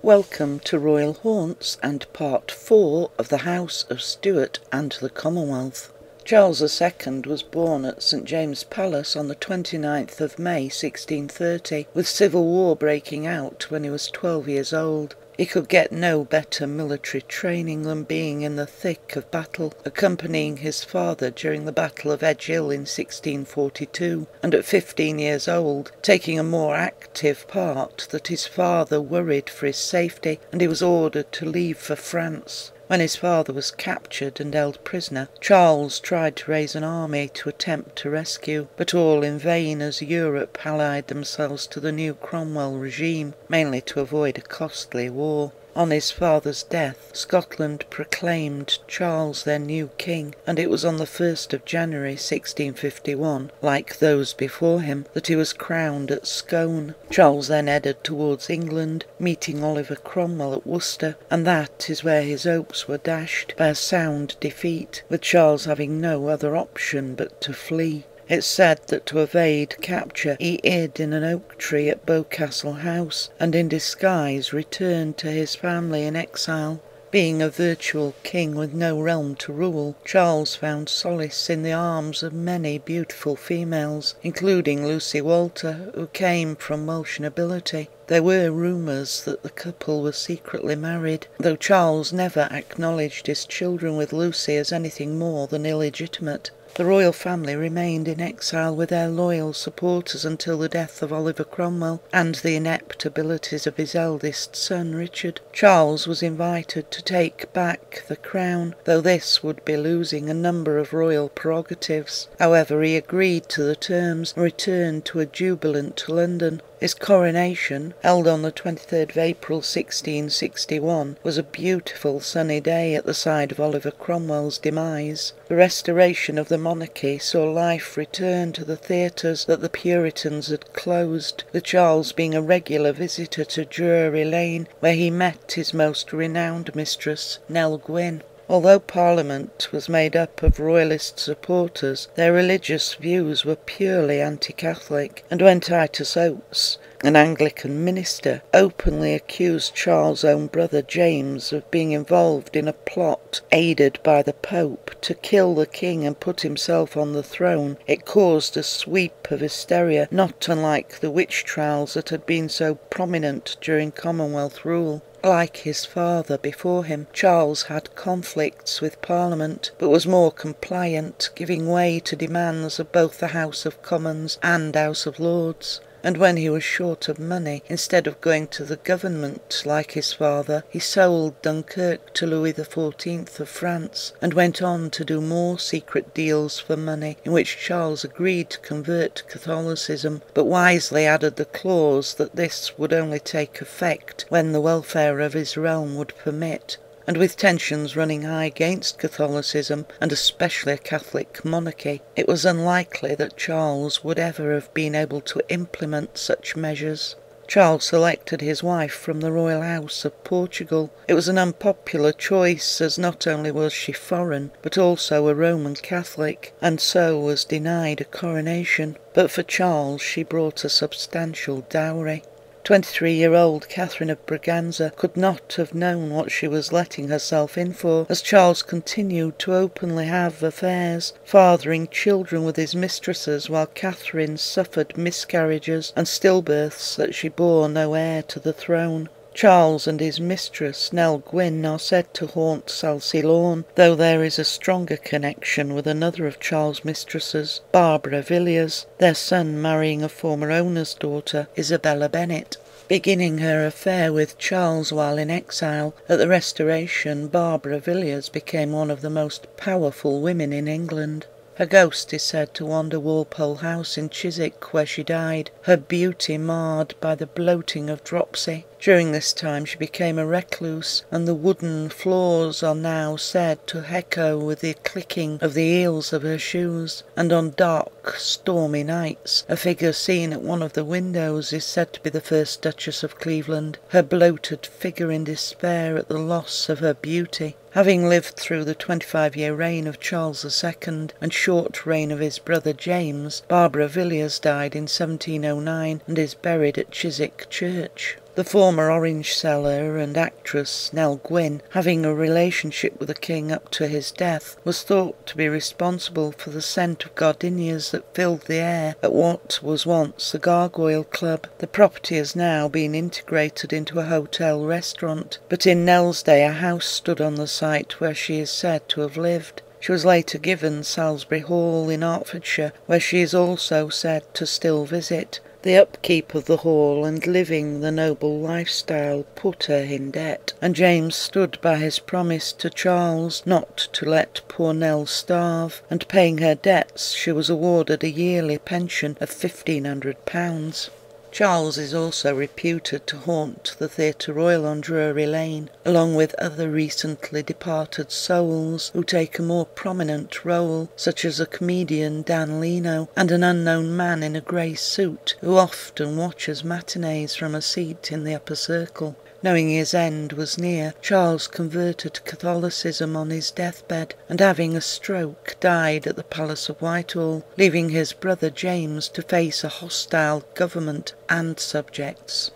Welcome to Royal Haunts and Part 4 of the House of Stuart and the Commonwealth. Charles II was born at St James's Palace on the 29th of May 1630, with civil war breaking out when he was 12 years old. He could get no better military training than being in the thick of battle, accompanying his father during the Battle of Edge Hill in 1642, and at 15 years old taking a more active part that his father worried for his safety, and he was ordered to leave for France. When his father was captured and held prisoner, Charles tried to raise an army to attempt to rescue, but all in vain as Europe allied themselves to the new Cromwell regime, mainly to avoid a costly war. On his father's death, Scotland proclaimed Charles their new king, and it was on the 1st of January 1651, like those before him, that he was crowned at Scone. Charles then headed towards England, meeting Oliver Cromwell at Worcester, and that is where his hopes were dashed by a sound defeat, with Charles having no other option but to flee. It's said that to evade capture he hid in an oak tree at Boscastle House, and in disguise returned to his family in exile. Being a virtual king with no realm to rule, Charles found solace in the arms of many beautiful females, including Lucy Walter, who came from Welsh nobility. There were rumours that the couple were secretly married, though Charles never acknowledged his children with Lucy as anything more than illegitimate. The royal family remained in exile with their loyal supporters until the death of Oliver Cromwell and the inept abilities of his eldest son Richard. Charles was invited to take back the crown, though this would be losing a number of royal prerogatives. However, he agreed to the terms and returned to a jubilant London. His coronation, held on the 23rd of April 1661, was a beautiful sunny day at the side of Oliver Cromwell's demise. The restoration of the monarchy saw life return to the theatres that the Puritans had closed, with Charles being a regular visitor to Drury Lane, where he met his most renowned mistress, Nell Gwynn. Although Parliament was made up of royalist supporters, their religious views were purely anti-Catholic, and when Titus Oates, an Anglican minister, openly accused Charles' own brother James of being involved in a plot, aided by the Pope, to kill the king and put himself on the throne, it caused a sweep of hysteria not unlike the witch trials that had been so prominent during Commonwealth rule. Like his father before him, Charles had conflicts with Parliament, but was more compliant, giving way to demands of both the House of Commons and House of Lords. And when he was short of money, instead of going to the government like his father, he sold Dunkirk to Louis XIV of France, and went on to do more secret deals for money, in which Charles agreed to convert to Catholicism, but wisely added the clause that this would only take effect when the welfare of his realm would permit. And with tensions running high against Catholicism, and especially a Catholic monarchy, it was unlikely that Charles would ever have been able to implement such measures. Charles selected his wife from the royal house of Portugal. It was an unpopular choice, as not only was she foreign, but also a Roman Catholic, and so was denied a coronation. But for Charles she brought a substantial dowry. 23-year-old Catherine of Braganza could not have known what she was letting herself in for, as Charles continued to openly have affairs, fathering children with his mistresses, while Catherine suffered miscarriages and stillbirths that she bore no heir to the throne. Charles and his mistress, Nell Gwynn, are said to haunt Salsey Lawn, though there is a stronger connection with another of Charles' mistresses, Barbara Villiers, their son marrying a former owner's daughter, Isabella Bennet. Beginning her affair with Charles while in exile, at the Restoration Barbara Villiers became one of the most powerful women in England. Her ghost is said to wander Walpole House in Chiswick, where she died, her beauty marred by the bloating of dropsy. During this time she became a recluse, and the wooden floors are now said to echo with the clicking of the heels of her shoes, and on dark, stormy nights a figure seen at one of the windows is said to be the first Duchess of Cleveland, her bloated figure in despair at the loss of her beauty. Having lived through the 25-year reign of Charles II and short reign of his brother James, Barbara Villiers died in 1709 and is buried at Chiswick Church. The former orange seller and actress, Nell Gwynn, having a relationship with the king up to his death, was thought to be responsible for the scent of gardenias that filled the air at what was once the Gargoyle Club. The property has now been integrated into a hotel restaurant, but in Nell's day a house stood on the site where she is said to have lived. She was later given Salisbury Hall in Hertfordshire, where she is also said to still visit. The upkeep of the hall and living the noble lifestyle put her in debt, and James stood by his promise to Charles not to let poor Nell starve, and paying her debts she was awarded a yearly pension of £1,500. Charles is also reputed to haunt the Theatre Royal on Drury Lane, along with other recently departed souls who take a more prominent role, such as a comedian Dan Leno, and an unknown man in a grey suit who often watches matinees from a seat in the upper circle. Knowing his end was near, Charles converted to Catholicism on his deathbed, and having a stroke died at the Palace of Whitehall, leaving his brother James to face a hostile government and subjects.